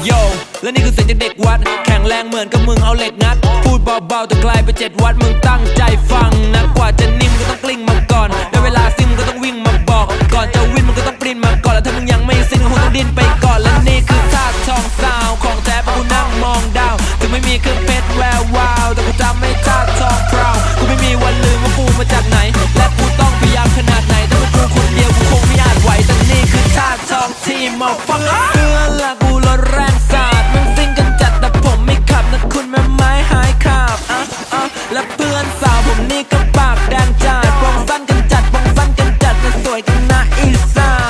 โยและนี่คือเสียงจากเด็กวัดแข็งแรงเหมือนกับมึงเอาเหล็กงัดพูดเบาๆแต่ไกลไป7 วัดมึงตั้งใจฟังนะกว่าจะนิ่มก็ต้องกลิ้งมาก่อนในเวลา